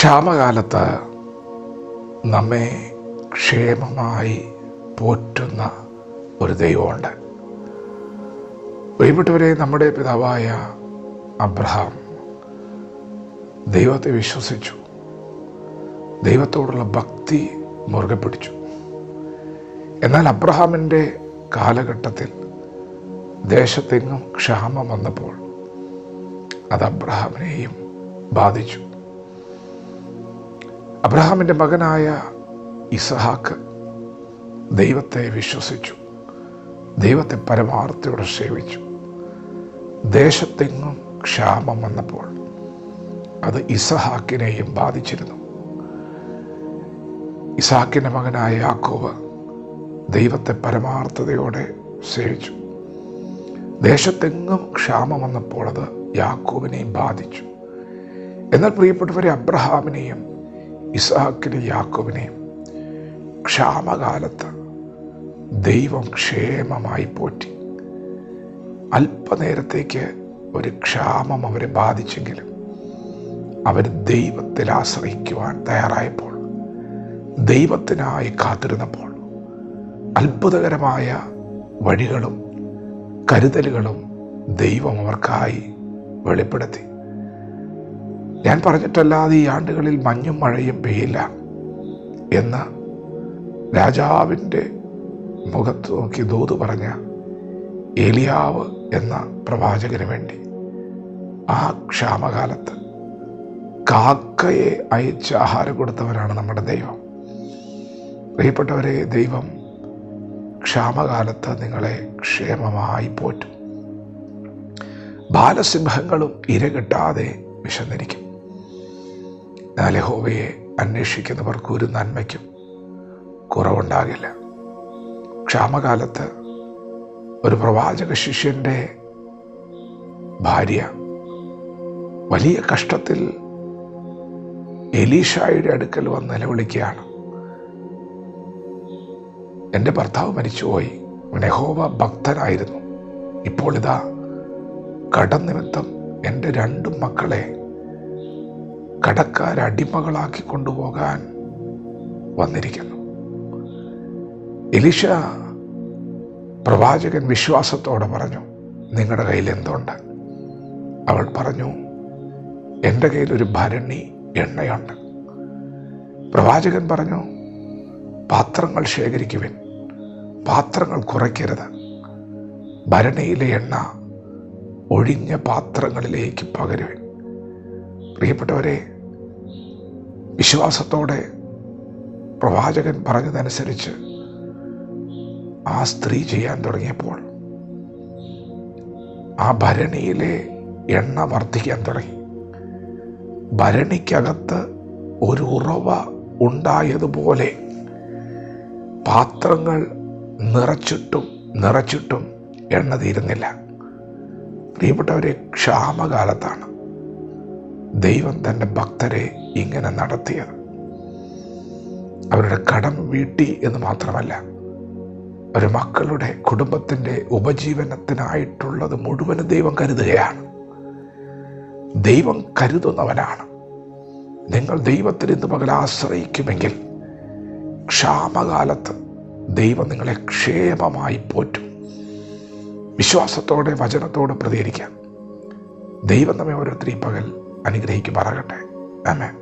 ക്ഷാമകാലത്ത് നമ്മെ ക്ഷേമമായി പോറ്റുന്ന ഒരു ദൈവമുണ്ട്. പ്രിയപ്പെട്ടവരെ, നമ്മുടെ പിതാവായ അബ്രഹാം ദൈവത്തെ വിശ്വസിച്ചു, ദൈവത്തോടുള്ള ഭക്തി മുറുകെ പിടിച്ചു. എന്നാൽ അബ്രഹാമിൻ്റെ കാലഘട്ടത്തിൽ ദേശത്തെങ്ങും ക്ഷാമം വന്നപ്പോൾ അത് അബ്രഹാമിനെയും ബാധിച്ചു. അബ്രഹാമിൻ്റെ മകനായ ഇസഹാക്ക് ദൈവത്തെ വിശ്വസിച്ചു, ദൈവത്തെ പരമാർത്ഥയോടെ സേവിച്ചു. ദേശത്തെങ്ങും ക്ഷാമം വന്നപ്പോൾ അത് ഇസഹാക്കിനെയും ബാധിച്ചിരുന്നു. ഇസഹാക്കിൻ്റെ മകനായ യാക്കോബ് ദൈവത്തെ പരമാർത്ഥതയോടെ സേവിച്ചു. ദേശത്തെങ്ങും ക്ഷാമം വന്നപ്പോൾ അത് യാക്കോബിനെയും ബാധിച്ചു. എന്നാൽ പ്രിയപ്പെട്ടവരെ, അബ്രഹാമിനെയും ഇസഹാക്കിനെയും യാക്കോബിനെയും ക്ഷാമകാലത്ത് ദൈവം ക്ഷേമമായി പോറ്റി. അല്പനേരത്തേക്ക് ഒരു ക്ഷാമം അവരെ ബാധിച്ചെങ്കിലും അവർ ദൈവത്തിൽ ആശ്രയിക്കുവാൻ തയ്യാറായപ്പോൾ, ദൈവത്തിനായി കാത്തിരുന്നപ്പോൾ അത്ഭുതകരമായ വഴികളും കരുതലുകളും ദൈവം അവർക്കായി വെളിപ്പെടുത്തി. ഞാൻ പറഞ്ഞിട്ടല്ലാതെ ഈ ആണ്ടുകളിൽ മഞ്ഞും മഴയും പെയ്യില്ല എന്ന് രാജാവിൻ്റെ മുഖത്ത് നോക്കി ദൂത് പറഞ്ഞ ഏലിയാവ് എന്ന പ്രവാചകന് വേണ്ടി ആ ക്ഷാമകാലത്ത് കാക്കയെ അയച്ച് ആഹാരം കൊടുത്തവരാണ് നമ്മുടെ ദൈവം. പ്രിയപ്പെട്ടവരെ, ദൈവം ക്ഷാമകാലത്ത് നിങ്ങളെ ക്ഷേമമായി പോറ്റും. ബാലസിംഹങ്ങളും ഇരകിട്ടാതെ വിശന്നിരിക്കും. എന്നാൽ യഹോവയെ അന്വേഷിക്കുന്നവർക്ക് ഒരു നന്മയ്ക്കും കുറവുണ്ടാകില്ല. ക്ഷാമകാലത്ത് ഒരു പ്രവാചക ശിഷ്യൻ്റെ ഭാര്യ വലിയ കഷ്ടത്തിൽ എലീഷായുടെ അടുക്കൽ വന്ന് നിലവിളിക്കുകയാണ്. എൻ്റെ ഭർത്താവ് മരിച്ചുപോയി, അവൻ യഹോവ ഭക്തനായിരുന്നു. ഇപ്പോൾ ഇതാ കടം നിമിത്തം എൻ്റെ 2 മക്കളെ കടക്കാരടിമകളാക്കി കൊണ്ടുപോകാൻ വന്നിരിക്കുന്നു. എലീഷ പ്രവാചകൻ വിശ്വാസത്തോടെ പറഞ്ഞു, നിങ്ങളുടെ കയ്യിൽ എന്തുണ്ട്? അവൾ പറഞ്ഞു, എൻ്റെ കയ്യിൽ ഒരു ഭരണി എണ്ണയുണ്ട്. പ്രവാചകൻ പറഞ്ഞു, പാത്രങ്ങൾ ശേഖരിക്കുവിൻ, പാത്രങ്ങൾ കുറയ്ക്കരുത്. ഭരണിയിലെ എണ്ണ ഒഴിഞ്ഞ പാത്രങ്ങളിലേക്ക് പകരുവിൻ. പ്രിയപ്പെട്ടവരെ, വിശ്വാസത്തോടെ പ്രവാചകൻ പറഞ്ഞതനുസരിച്ച് ആ സ്ത്രീ ചെയ്യാൻ തുടങ്ങിയപ്പോൾ ആ ഭരണിയിലെ എണ്ണ വർദ്ധിക്കാൻ തുടങ്ങി. ഭരണിക്കകത്ത് ഒരു ഉറവ ഉണ്ടായതുപോലെ പാത്രങ്ങൾ നിറച്ചിട്ടും എണ്ണ തീരുന്നില്ല. പ്രിയപ്പെട്ടവരെ, ക്ഷാമകാലത്താണ് ദൈവം തൻ്റെ ഭക്തരെ ഇങ്ങനെ നടത്തിയത്. അവരുടെ കടം വീട്ടി എന്ന് മാത്രമല്ല, ഒരു മക്കളുടെ കുടുംബത്തിൻ്റെ ഉപജീവനത്തിനായിട്ടുള്ളത് മുഴുവനും ദൈവം കരുതുകയാണ്. ദൈവം കരുതുന്നവനാണ്. നിങ്ങൾ ദൈവത്തിൽ ഇന്ന് പകൽ ആശ്രയിക്കുമെങ്കിൽ ക്ഷാമകാലത്ത് ദൈവം നിങ്ങളെ ക്ഷേമമായി പോറ്റും. വിശ്വാസത്തോടെ വചനത്തോടെ പ്രതികരിക്കാം. ദൈവം നമ്മെ ഓരോരുത്തരെയും പകൽ അനുഗ്രഹിക്കുമാറാകട്ടെ. ആമേൻ.